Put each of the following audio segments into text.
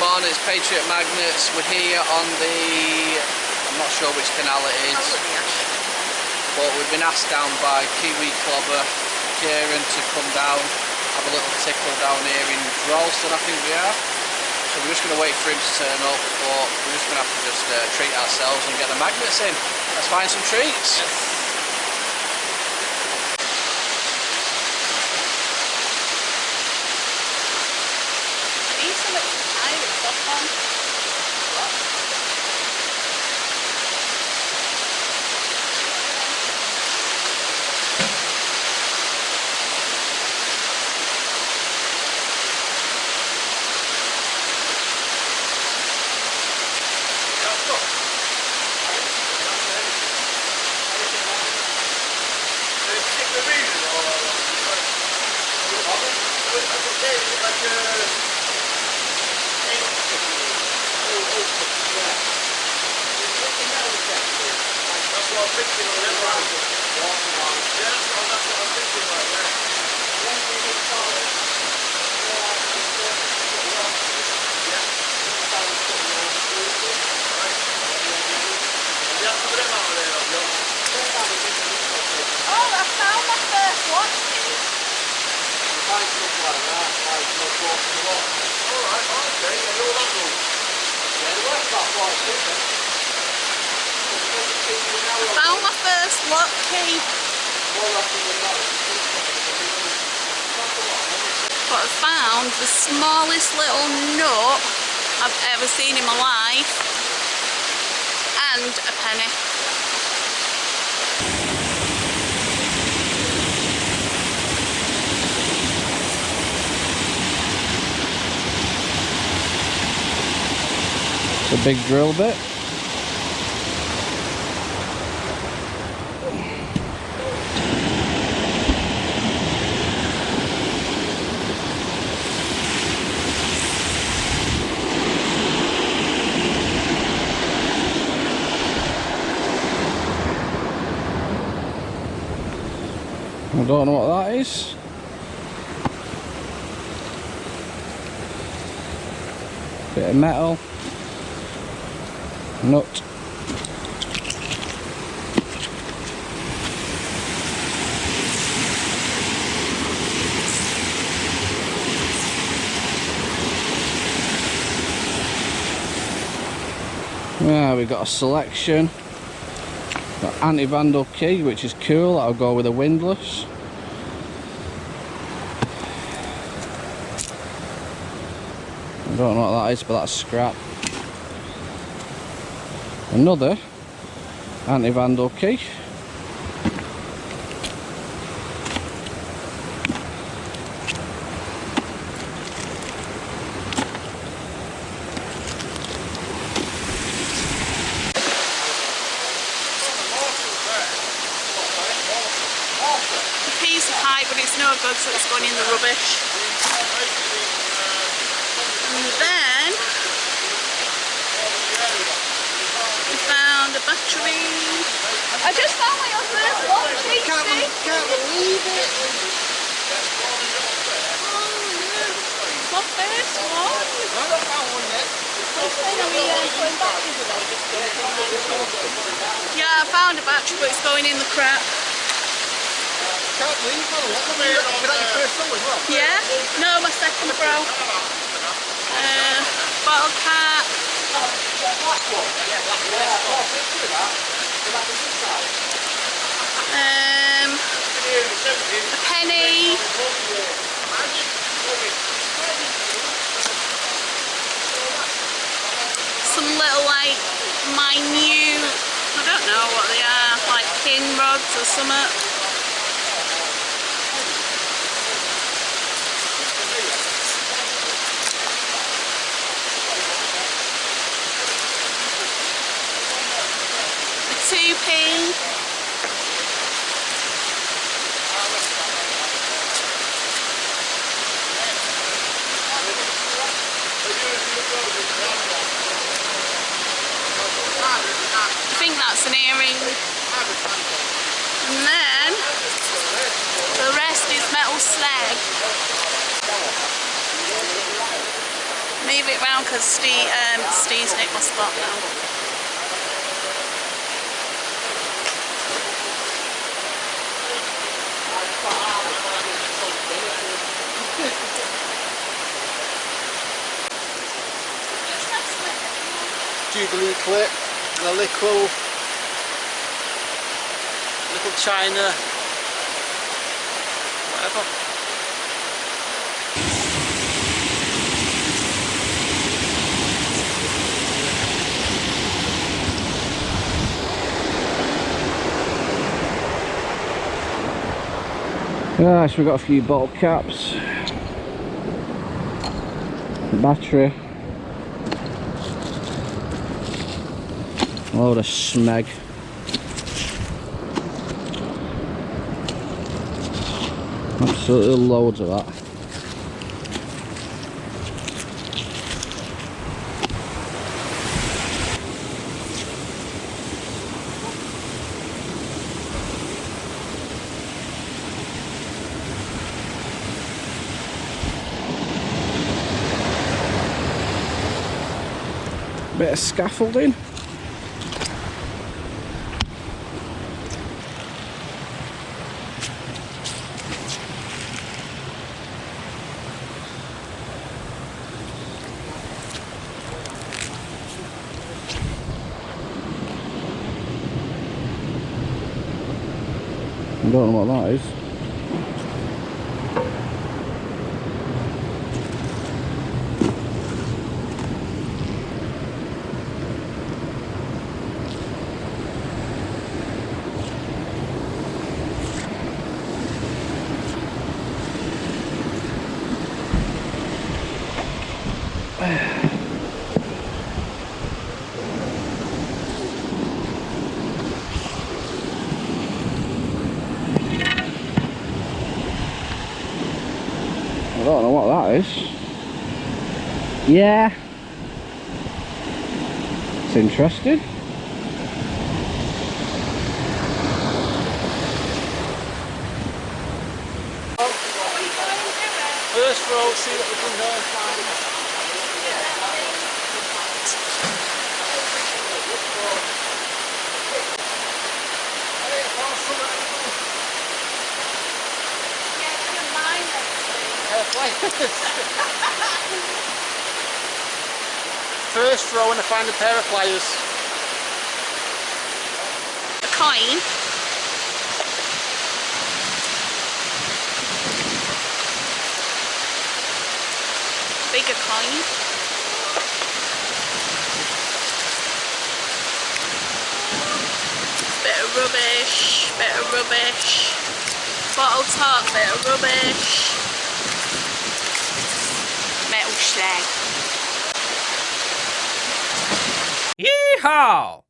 come on, it's Patriot Magnets. We're here on the, I'm not sure which canal it is, but we've been asked down by Kiwiklobber, Kieran, to come down, have a little tickle down here in Drolsdon, I think we are. So we're just going to wait for him to turn up, but we're just going to have to just treat ourselves and get the magnets in. Let's find some treats. Found my first lock key. But I found the smallest little nut I've ever seen in my life, and a penny. It's a big drill bit. I don't know what that is. Bit of metal. Nut. Yeah, we've got a selection. Got anti-vandal key, which is cool. I'll go with a windlass. I don't know what that is, but that's scrap. Another anti-vandal key. A piece of pipe, but it's no good, so it's going in the rubbish. And then we found a battery. I just found my first one. Can't believe it. Oh no, my first one. I don't found one yet. Yeah, I found a battery, but it's going in the crap. Can't believe you found a lot of it. Was that your first one as well? Yeah, no, my second bro. Bottle cap. A penny. Some little like minute, I don't know what they are, like pin rods or something. A 2p. I think that's an earring. And then the rest is metal slag. Move it round because Steve's nicked my spot now. Jubilee clip and a little china, whatever. Yeah, so we've got a few bottle caps, battery, a load of smeg. Absolutely loads of that. Bit of scaffolding. I don't know what that is. I don't know what that is. Yeah. It's interesting. First row, see what we can go and find. First row and I find a pair of pliers. A coin. Bigger coin. Bit of rubbish, bit of rubbish. Bottle top, bit of rubbish. Metal slag. Yeehaw!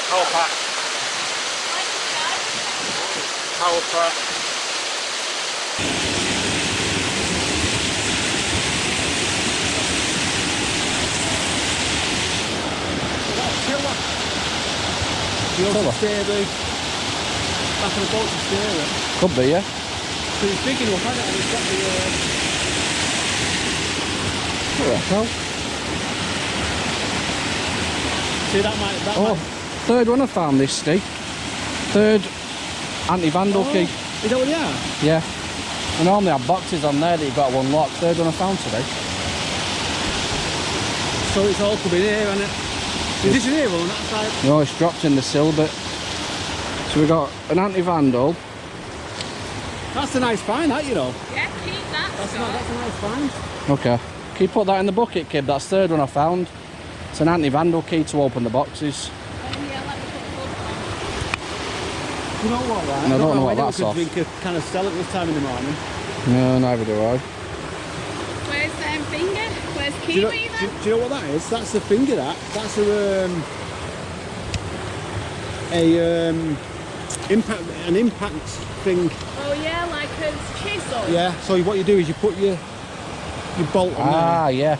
Power pack. Power pack. You know, to steer the back of the boat to steer it. Could be, yeah. So it's big enough, hasn't it? And it's got the What the hell? see that might Oh, third one I found this, Steve. Third anti-vandal key. Is that what they are? Yeah. I normally have boxes on there that you've got to unlock. Third one I found today. So it's all coming here, isn't it? Is this in here or on that side? No, it's dropped in the sill bit. So we've got an anti-vandal. That's a nice find, that, you know. Yeah, keep that. That's a nice find. Okay. Can you put that in the bucket, kid? That's third one I found. It's an anti-vandal key to open the boxes. You know what, right? I don't know what that's I off. drink a can of Stella at this time in the morning. No, neither do I. Where's finger? Where's Do you, know, kiwi then? do you know what that is? That's the finger, that. That's an impact thing. Oh yeah, like a chisel. Yeah, so what you do is you put your bolt on there, Ah, yeah.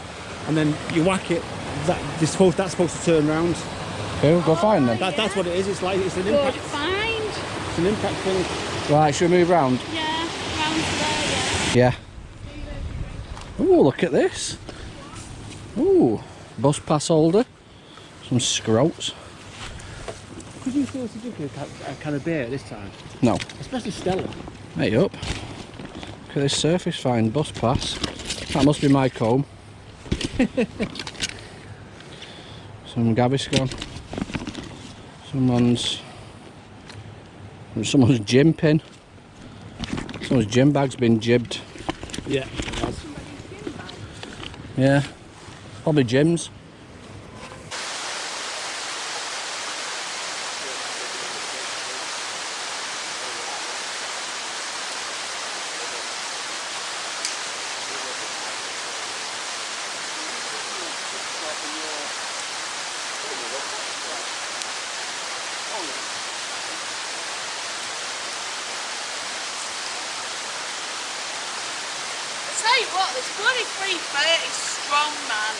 and then you whack it That's supposed to turn round. Cool, go find them. That's what it is. It's like it's an Good impact. find. It's an impact thing. Right, should we move round? Yeah, round to there, yeah. Yeah. Oh, look at this. Ooh, bus pass holder. Some scroats. Could you still drink a can of beer at this time? No. Especially Stella. Hey up. Look at this surface fine bus pass. That must be my comb. Some Gaviscon. Someone's gym pin. Someone's gym bag's been jibbed. Yeah, it has. Yeah. Probably Jim's. I tell you what, this bloody 330 is strong, man.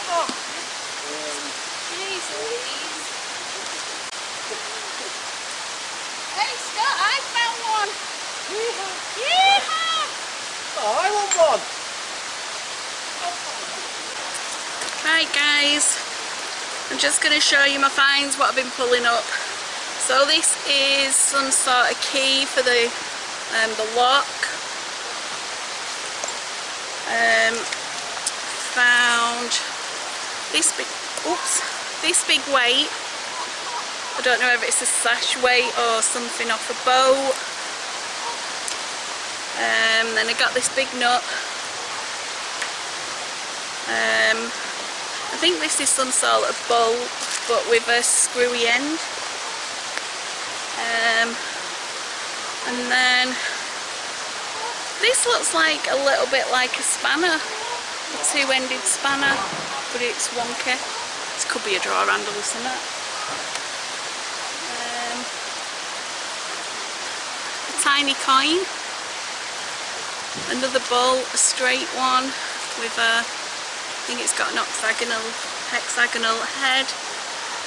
Oh, jeez Louise. Hey Scott, I found one. Yeehaw! Oh, I want one. Right guys, I'm just going to show you my finds, what I've been pulling up. So this is some sort of key for the lock. Found this big, this big weight. I don't know if it's a sash weight or something off a boat. Then I got this big nut. I think this is some sort of bolt, but with a screwy end. And then this looks like a little bit like a spanner, a two-ended spanner, but it's wonky. This could be a drawer handle or something. A tiny coin, another bolt, a straight one with a, I think it's got an hexagonal head,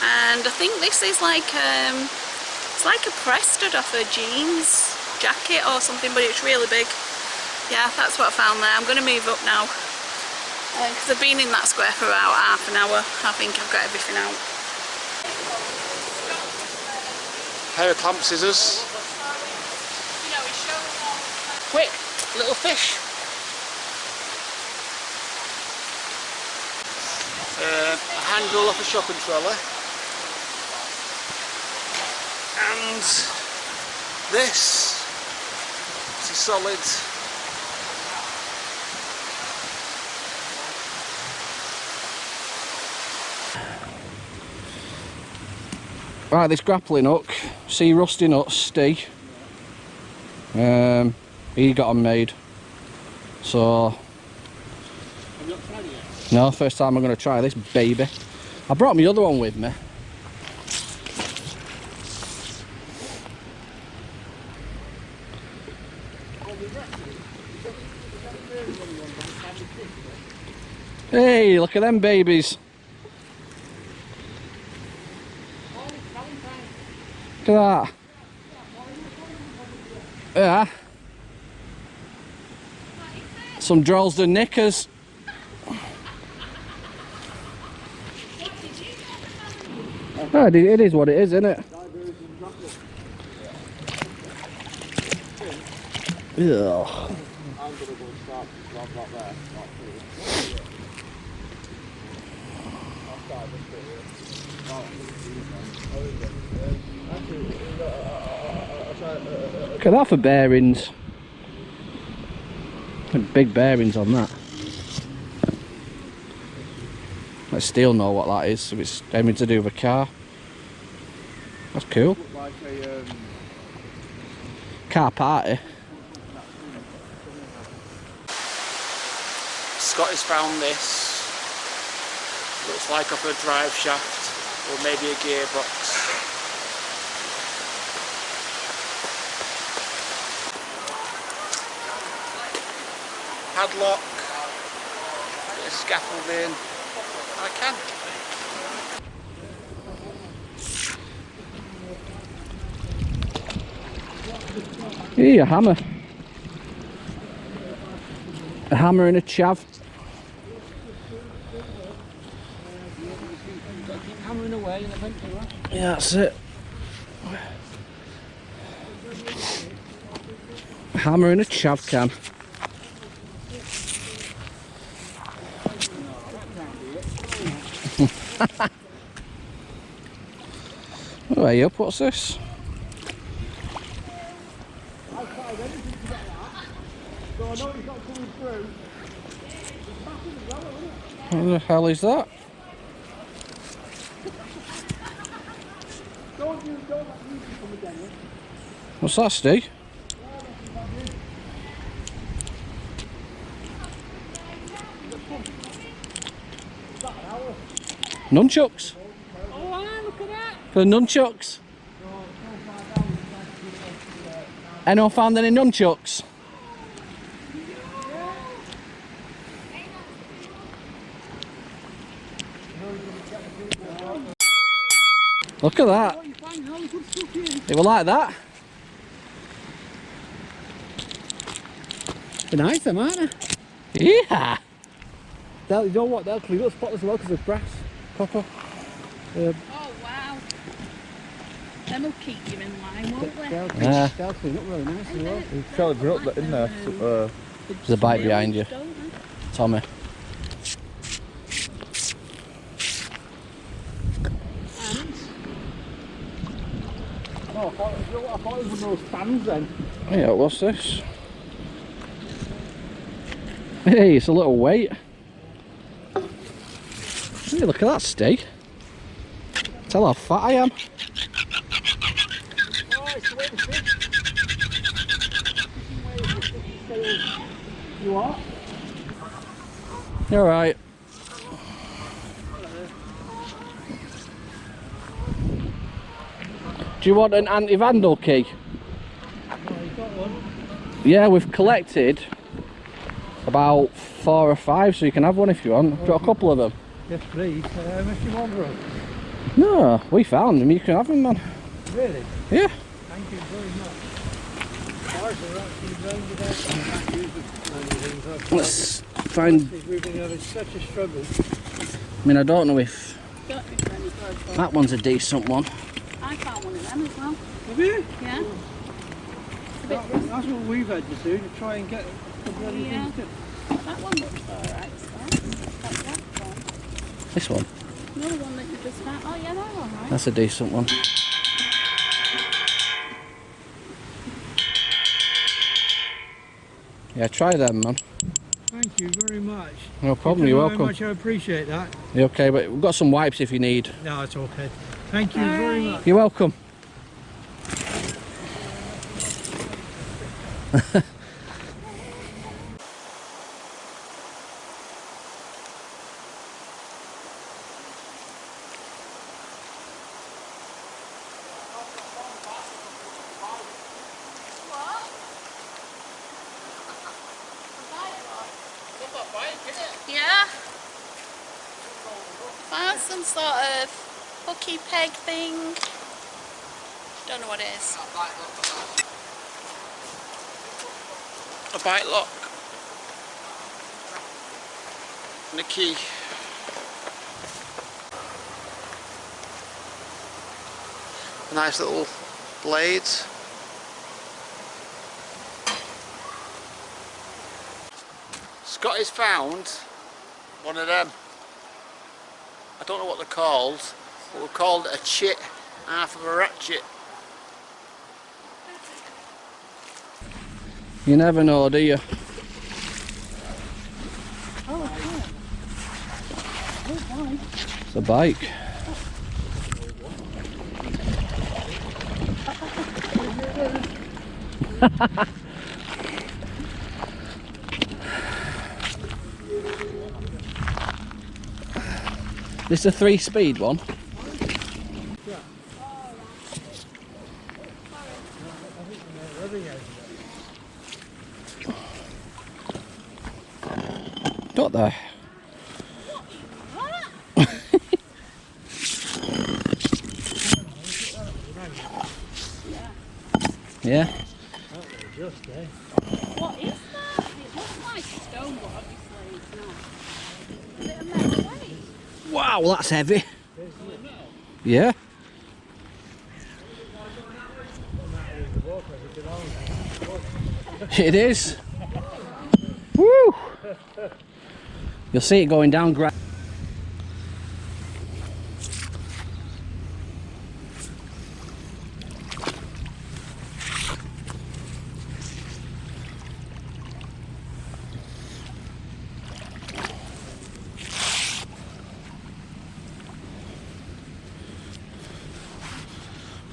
and I think this is like it's like a press stud off a jeans jacket or something, but it's really big. Yeah, that's what I found there. I'm going to move up now because I've been in that square for about half an hour. I think I've got everything out. Pair of clamp scissors. Quick, little fish. A handle off a shopping trolley. And this is solid. Right, this grappling hook, see Rusty Nuts, Steve. He got them made. So, Have you not tried it yet? no, first time I'm going to try this baby. I brought my other one with me. Hey, look at them babies. Look at that. Yeah. Some Drolsdon knickers. Oh, it is what it is, isn't it? Ugh. Look at that for bearings. Big bearings on that. I still know what that is, if it's anything to do with a car. That's cool. Like a, Car party. Scotty's found this. Looks like off a drive shaft or maybe a gearbox. padlock, bit of scaffolding, and I can. Here, a hammer. A hammer and a chav. Hammering away and eventually. Yeah, that's it. A hammer and a chav can. Oh, hey up, what's this? What the hell is that? What's that, Steve? Nunchucks? Oh, look at that! For the nunchucks? Anyone found any nunchucks? Look at that. They were like that. They're nice, them, aren't they? Yeah. You know what? They'll clean up spotless as well because of brass, copper. Oh wow. Them will keep you in line, won't they? They'll clean up really nice as well. You tell the up in there. There's a bike behind you, Tommy. Oh, I thought it was those fans then. Yeah, what's this? Hey, it's a little weight. Hey, look at that, Steve. Tell how fat I am. Oh, it's the way the fish. You are? You're right. Do you want an anti-vandal key? Oh, you got one? Yeah, we've collected about 4 or 5, so you can have one if you want. I've got a couple of them. Yes, please. How much do you want for them? No, we found them. You can have them, man. Really? Yeah. Thank you very much. Ours are actually rounded out and not used for anything. Let's find. We've been having such a struggle. I mean, I don't know if that one's a decent one. I found one of them as well. Have you? Yeah. That's what we've had to do, to try and get the bloody things to. That one looks alright, so that's that one. This one. Another one that you just found. Oh yeah, they're alright. That's a decent one. Yeah, try them, man. Thank you very much. No problem, you're welcome. Very much, I appreciate that. You okay, but we've got some wipes if you need. No, it's okay. Thank you very much. You're welcome. Yeah. Found some sort of hooky peg thing. Don't know what it is. A bike lock and a key. Nice little blades. Scotty's found one of them. I don't know what they're called, but we're called a chit, half of a ratchet. You never know, do you? It's a bike. This is a 3-speed one. Got there. Yeah. Just there. What is that? It looks like stone, but obviously it's not. Is it a metal plate? Wow, that's heavy. Yeah. It is. Woo! You'll see it going down.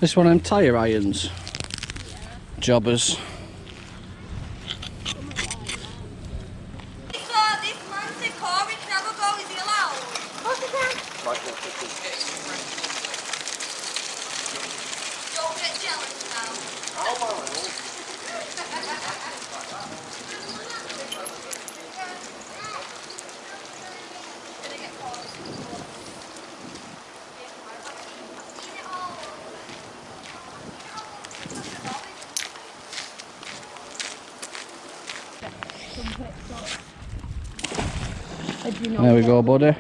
This one of them tyre irons. Jobbers. There we go, buddy.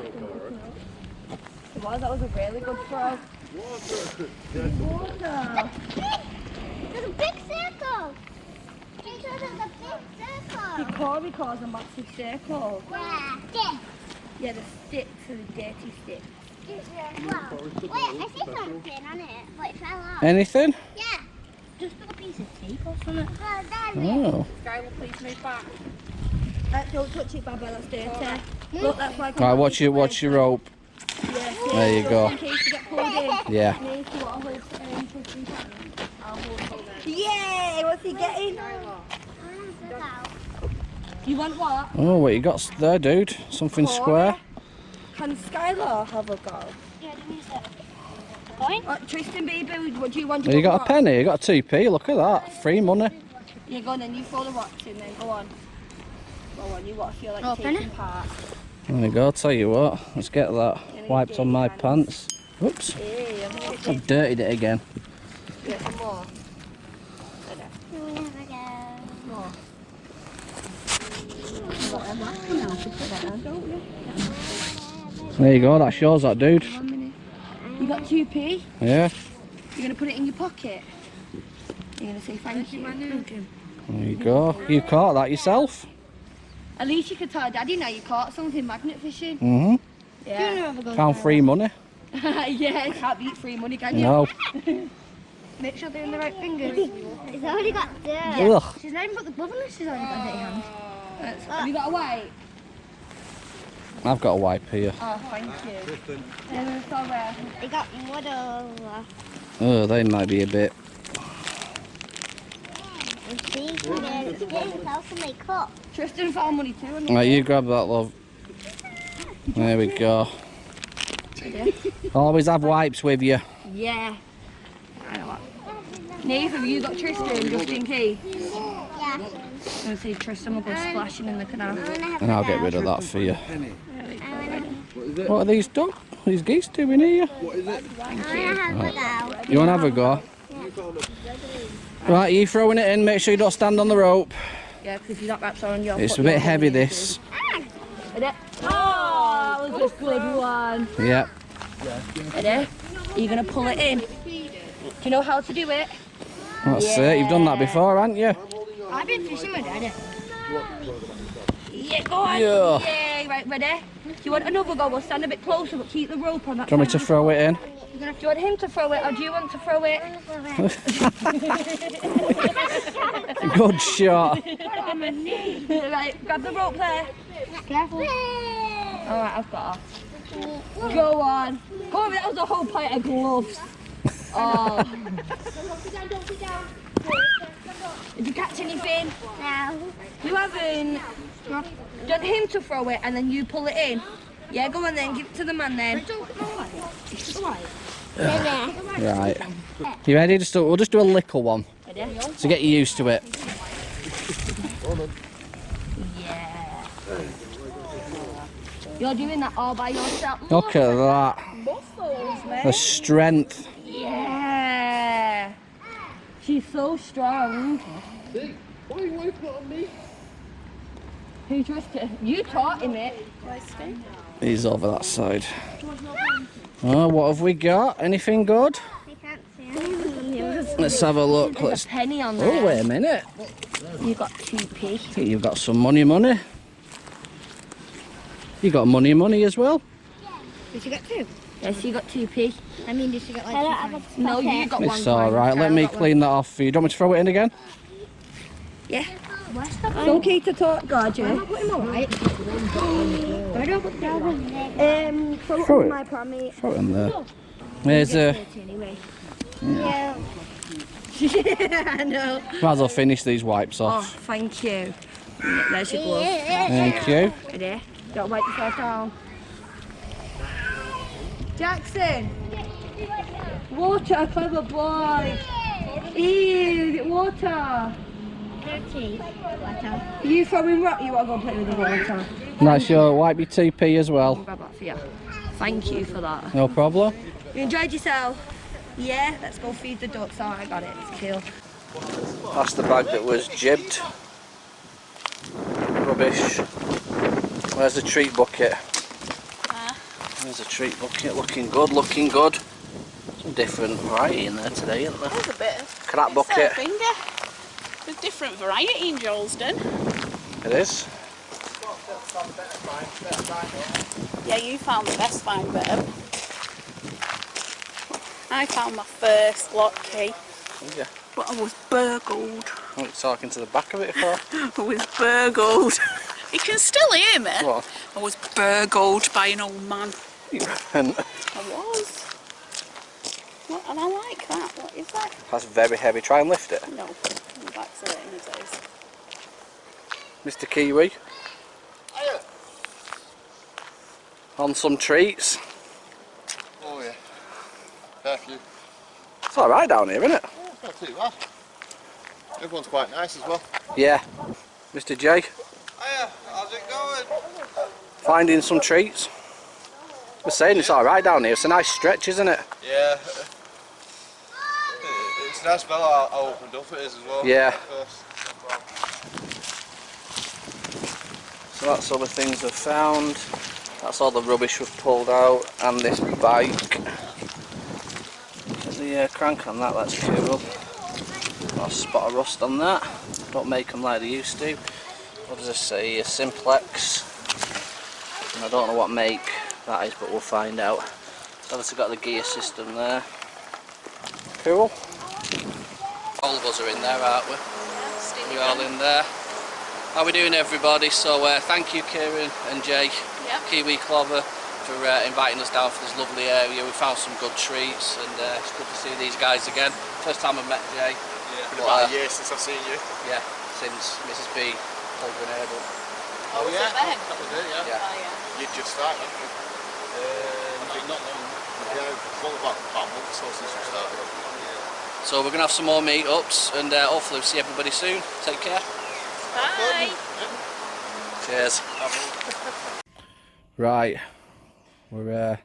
Wow, that was a really good throw. Water. There's a big circle. There's a big circle. The Corey calls a massive circle. Yeah. This. Yeah, the sticks are the dirty sticks. Wow. Wait, I see something on it, but it fell off. Anything? Yeah. Just a piece of tape or something. Oh, there it is. Oh. Sky will please move back. Don't touch it, Baba, that's dirty. Look, that's like Right, watch your rope. Yeah, There you go. in case you get pulled in. Yeah. Yay! What's he getting? You want what? Oh, what you got there, dude? Something square. Can Skylar have a go? Yeah, give me a sec. Going? Tristan, baby, what do you want? You got a penny, you got a 2p, look at that. Free money. Yeah, go on then, you throw the rocks in then, go on. Go on, you got to feel like Oh, taking penny? part. There we go, tell you what. Let's get that wiped on my pants. Oops, Hey, I'm gonna get I've dirtied it again. some more. More. There you go, that's yours, that dude. You got 2p? Yeah, You're going to put it in your pocket? You're going to say thank you? there you go. You caught that yourself. At least you could tell Daddy now you caught something magnet fishing. Mm-hmm. Yeah. Found free money. Yeah, can't beat free money, can you? No. Make sure they're in the right fingers. It's already got dirt. Ugh. She's not even put the glove on this. She's already got dirty hands. Have you got a white? I've got a wipe here. Oh, thank you. Sorry. They got mud over. Oh, they might be a bit. See, it's getting close to my cup. Tristan found money too. Right, you grab that, love. There we go. Always have wipes with you. Yeah. I know what. Nave, have you got Tristan just in case? Yeah. I'm going to say Tristan will go splashing in the canal. And I'll get rid of that for you. I What are these these geese doing here? wanna have a go. You want to have a go? Right, you throwing it in, make sure you don't stand on the rope. Yeah, because you got wraps on your It's foot, a bit your heavy, bum. this. Ready? Oh, that was a good one. Yep. Ready? You're going to pull it in. Do you know how to do it? That's it, you've done that before, haven't you? I've been fishing with Daddy. Yeah, go on. Yeah. Yeah, right, ready? Do you want another go? We'll stand a bit closer, but keep the rope on that Do you want me to side. throw it in? Do you want him to throw it, or do you want to throw it? Good shot. Right, grab the rope there. Careful. Alright, I've got her. Go on. Go on, that was a whole plate of gloves. Oh. Did you catch anything? No. You haven't. Do you want him to throw it and then you pull it in? Yeah, go on then, give it to the man then. Right. You ready? We'll just do a little one Ready? to get you used to it. Yeah. You're doing that all by yourself. Look at that. Muscles, The mate. strength. Yeah. She's so strong. See? Why are you wiping it on me? Who trusted? You taught him it. He's over that side. Oh, what have we got? Anything good? I can't see anything. Let's have a look. There's Let's... a penny on there. Oh, wait a minute. You got 2p. I think you've got some money. You got money as well? Did you get 2? Yes, you got 2p. I mean, did you get like 2 pounds? No, you got 1 It's coin. alright, let me clean that off for you. Do you want me to throw it in again? Yeah. It's okay to talk, Gorgeous. I'm not putting my light. Where do I put that? Throw Throw it in it. my prammy. Throw it in there. There's Anyway. Yeah. I know. might as well finish these wipes Oh, off. thank you. There's your glove. Thank you. Ready? Don't wipe yourself down. Jackson! Water, clever boy! Ew, water! Dirty. Water. Are you throwing rock? You want to go play with the water? Nice, you'll wipe your TP as well. Grab that for you. Thank you for that. No problem. You enjoyed yourself? Yeah, let's go feed the ducks. Oh, I got it. It's cool. That's the bag that was jibbed. Rubbish. Where's the treat bucket? There's a treat bucket, looking good, looking good. Some different variety in there today, isn't there? There's a bit of Crap bucket. There's different variety in Drolsdon. It is. Yeah, you found the best find bit. I found my first lock key, Yeah. but I was burgled. What are you talking to the back of it for? I was burgled. You can still hear me. What? I was burgled by an old man. And I was. What? And I like that. What is that? that's very heavy. Try and lift it. No. I'm back to it in his eyes. Mr. Kiwi. On some treats. Oh yeah. Fair few. It's alright down here, isn't it? Yeah, it's not too bad. Everyone's quite nice as well. Yeah. Mr. J. Hiya, how's it going? Finding some treats. We're saying it's alright down here. It's a nice stretch, isn't it? Yeah. It's nice smell how opened up it is as well. Yeah. First. So that's all the things I've found. That's all the rubbish we've pulled out, and this bike. The crank on that's cool. Got a spot of rust on that. Don't make them like they used to. What does this say? A Simplex. And I don't know what make that is, but we'll find out. It's obviously got the gear system there. Cool. All of us are in there, aren't we? We're all in there. How are we doing, everybody? So thank you, Kieran and Jay, Kiwiklobber, for inviting us down for this lovely area. We found some good treats, and it's good to see these guys again. First time I've met Jay. Yeah, been about a year since I've seen you. Yeah, since Mrs. B pulled Grenade up. Oh yeah, Ben? that was it, yeah. Oh, yeah. You just started, haven't you? Not long. Yeah, well, about a month or so since we started. So we're going to have some more meetups, and hopefully we'll see everybody soon. Take care. Bye. Cheers. Right, we're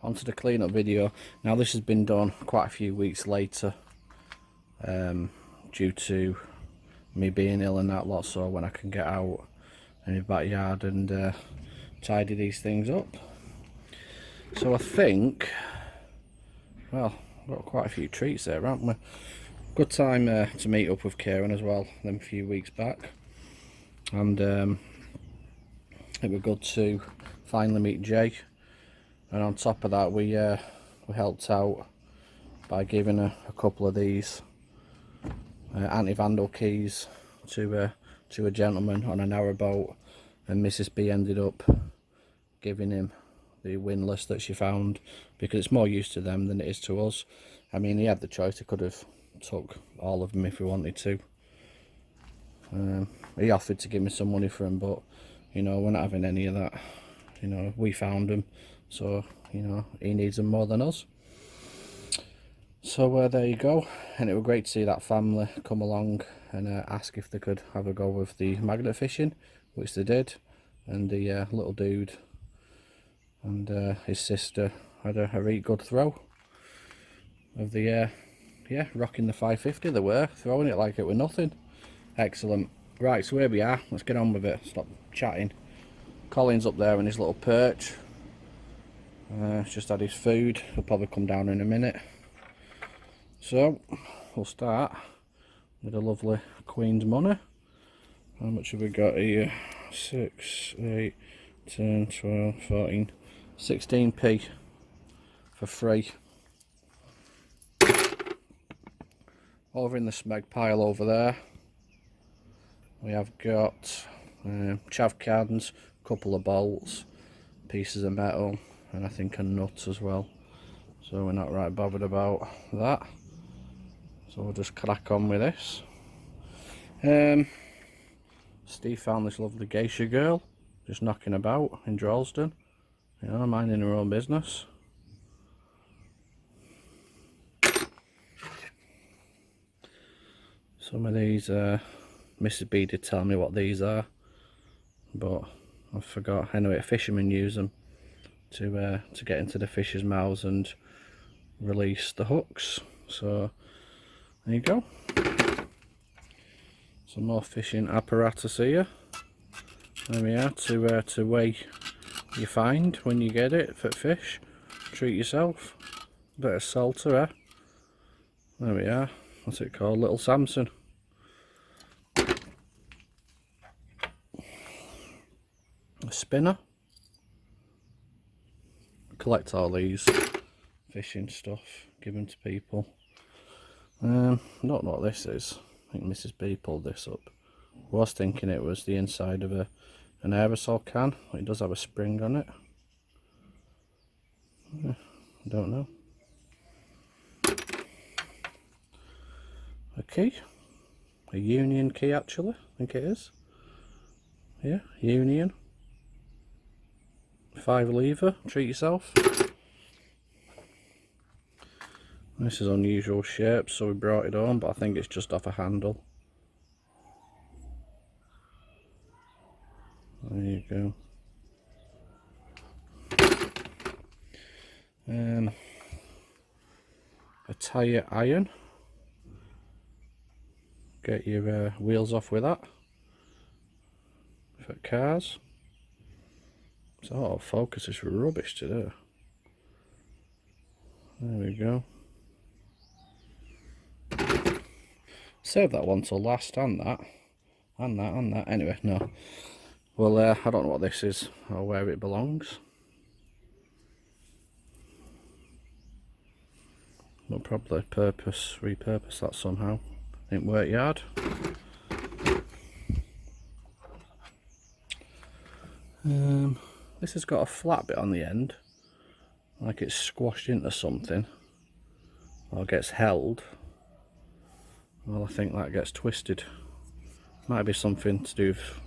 onto the clean-up video. Now this has been done quite a few weeks later, due to me being ill and that lot, so when I can get out in the backyard and tidy these things up. So I think, well, we've got quite a few treats there, haven't we? Good time to meet up with Kieran as well, them a few weeks back. And it was good to finally meet Jay, and on top of that we helped out by giving a couple of these anti-vandal keys to a gentleman on a narrowboat, and Mrs. B ended up giving him the windlass that she found, because it's more use to them than it is to us. I mean, he had the choice, he could have took all of them if he wanted to. He offered to give me some money for them, but you know, we're not having any of that. You know, we found them, so you know, he needs them more than us. So there you go, and it was great to see that family come along and ask if they could have a go with the magnet fishing, which they did, and the little dude and his sister had a really good throw of the yeah, rocking the 550. They were throwing it like it were nothing. Excellent. Right, so here we are, let's get on with it. Stop chatting. Colin's up there in his little perch. Just had his food. He'll probably come down in a minute. So we'll start with a lovely Queen's money. How much have we got here? 6, 8, 10, 12, 14, 16p for free. Over in the smeg pile over there, we have got chav cans, couple of bolts, pieces of metal, and I think a nut as well. So we're not right bothered about that. So we'll just crack on with this. Steve found this lovely geisha girl just knocking about in Drolsdon, you know, minding her own business. Some of these, Mrs. B did tell me what these are, but I forgot. Anyway, fishermen use them to get into the fish's mouths and release the hooks. So there you go. Some more fishing apparatus here. There we are, to weigh you find when you get it for fish. Treat yourself. A bit of salter, eh? There we are. What's it called? Little Samson. A spinner. Collect all these fishing stuff, give them to people. Don't know what this is. I think Mrs. B pulled this up. I was thinking it was the inside of an aerosol can. It does have a spring on it. I don't know. A key. A Union key, actually. I think it is. Yeah, Union. 5 lever. Treat yourself. This is unusual shape, so we brought it home, but I think it's just off a handle. There you go. A tyre iron. Get your wheels off with that. For cars. So autofocus is rubbish today. There we go. Save that one till last, and that. Anyway, no. Well, I don't know what this is or where it belongs. We'll probably repurpose that somehow in work yard. This has got a flat bit on the end, like it's squashed into something or gets held. Well, I think that gets twisted. Might be something to do with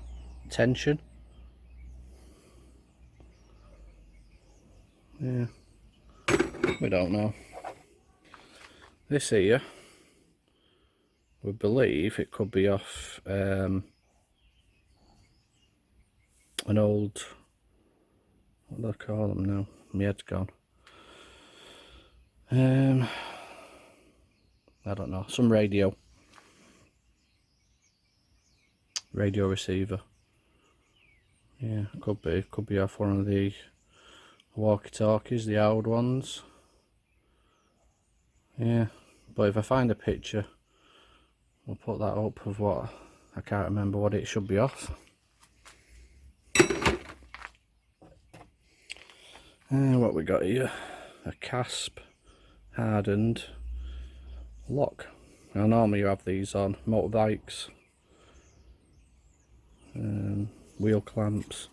tension. Yeah, we don't know. This here, we believe it could be off an old, what do I call them now? My head's gone. I don't know, some radio receiver. Yeah, could be off one of the walkie-talkies, the old ones. Yeah, but if I find a picture, we'll put that up of what, I can't remember what it should be off. And what we got here, a casp hardened lock. Now normally you have these on motorbikes, wheel clamps.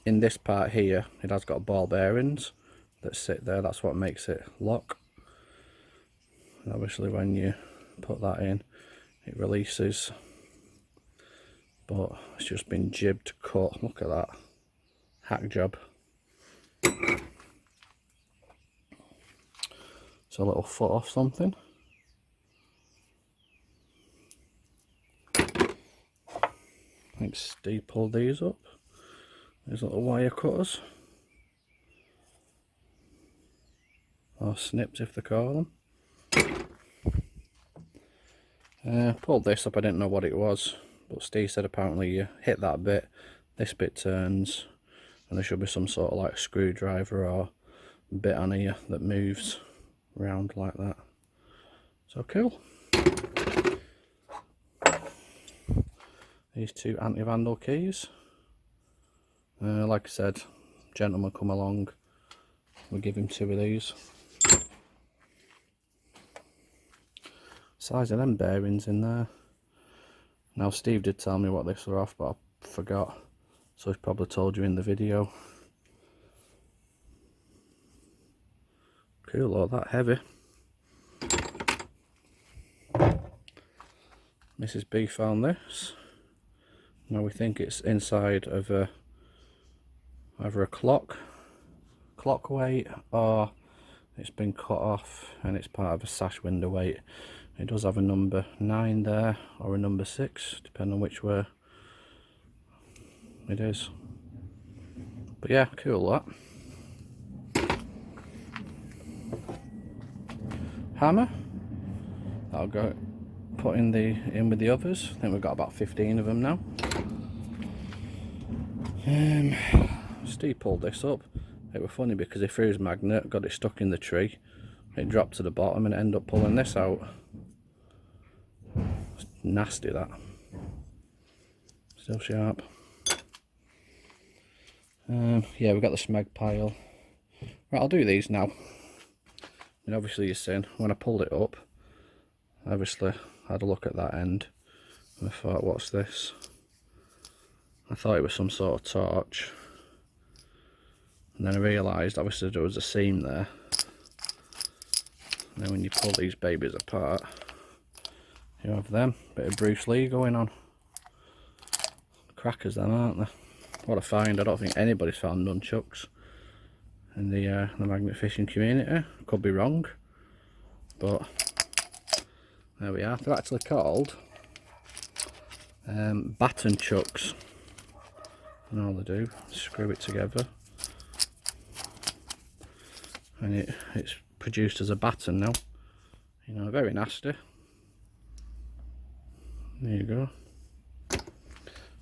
In this part here, it has got ball bearings that sit there, that's what makes it lock. And obviously when you put that in, it releases, but it's just been jibbed, cut. Look at that, hack job. It's a little foot off something. I think Steve pulled these up. These little wire cutters. or snips if they call them. Pulled this up, I didn't know what it was, but Steve said apparently you hit that bit, this bit turns, and there should be some sort of like screwdriver or bit on here that moves around like that. So cool. These two anti-vandal keys. Like I said, gentleman come along, we'll give him 2 of these. Size of them bearings in there. Now Steve did tell me what this were off, but I forgot, so he's probably told you in the video. Cool, all that heavy. Mrs. B found this. Now we think it's inside of either a clock weight, or it's been cut off and it's part of a sash window weight. It does have a number 9 there, or a number 6, depending on which way it is. But yeah, cool that. Hammer. That'll go put in with the others. I think we've got about 15 of them now. Steve pulled this up. It was funny because he threw his magnet, got it stuck in the tree, it dropped to the bottom, and it ended up pulling this out. It's nasty, that. Still sharp. Yeah, we've got the smeg pile. Right, I'll do these now. And obviously you're seeing, when I pulled it up, obviously I had a look at that end, and I thought, what's this? I thought it was some sort of torch. And then I realised, obviously there was a seam there. And then when you pull these babies apart, you have them. Bit of Bruce Lee going on. Crackers then, aren't they? What a find. I don't think anybody's found nunchucks in the magnet fishing community. Could be wrong, but there we are. They're actually called baton chucks, and all they do is screw it together, and it's produced as a baton now. You know, very nasty. There you go.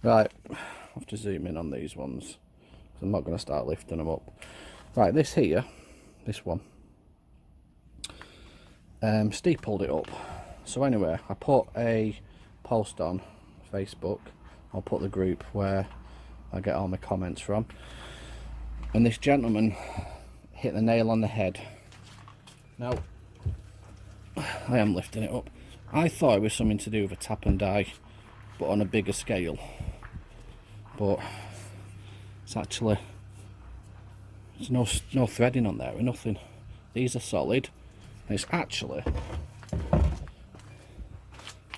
Right, I have to zoom in on these ones, because I'm not going to start lifting them up. Right, this here, this one, Steve pulled it up. So anyway, I put a post on Facebook. I'll put the group where I get all my comments from. And this gentleman hit the nail on the head. Now, I am lifting it up. I thought it was something to do with a tap and die, but on a bigger scale. But it's actually, there's no threading on there or nothing. These are solid. And it's actually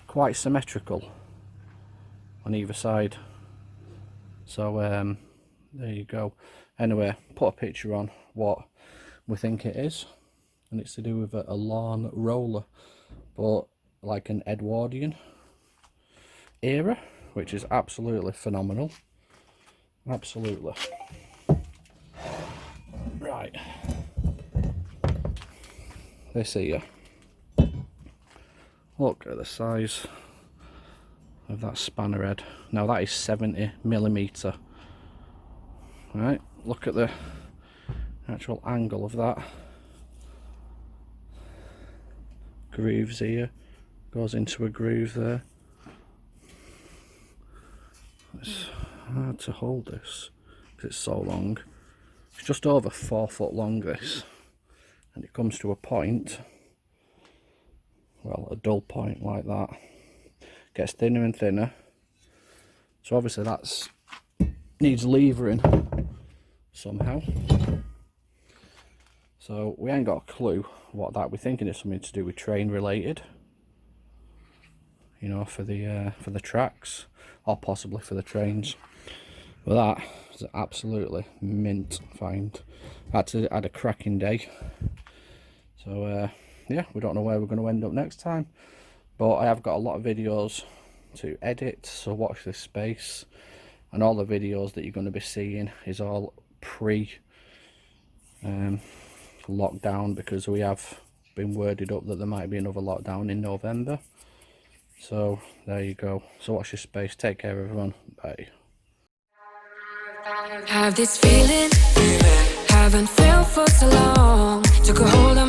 quite symmetrical on either side. So there you go. Anyway, put a picture on what we think it is, and it's to do with a lawn roller, but like an Edwardian era, which is absolutely phenomenal. Absolutely. Right, this here, look at the size of that spanner head. Now that is 70mm. Right, look at the actual angle of that. Grooves here, goes into a groove there. It's hard to hold this because it's so long. It's just over 4 foot long, this, and it comes to a point, well, a dull point like that. Gets thinner and thinner, so obviously that's needs levering somehow. So we ain't got a clue what that. We're thinking it's something to do with train related, you know, for the tracks, or possibly for the trains. But that is an absolutely mint find. Had a cracking day. So yeah, we don't know where we're going to end up next time, but I have got a lot of videos to edit, so watch this space. And all the videos that you're going to be seeing is all pre lockdown, because we have been worded up that there might be another lockdown in November. So there you go. So watch your space. Take care, everyone. Bye. Have this feeling, haven't felt for so long. Took a hold on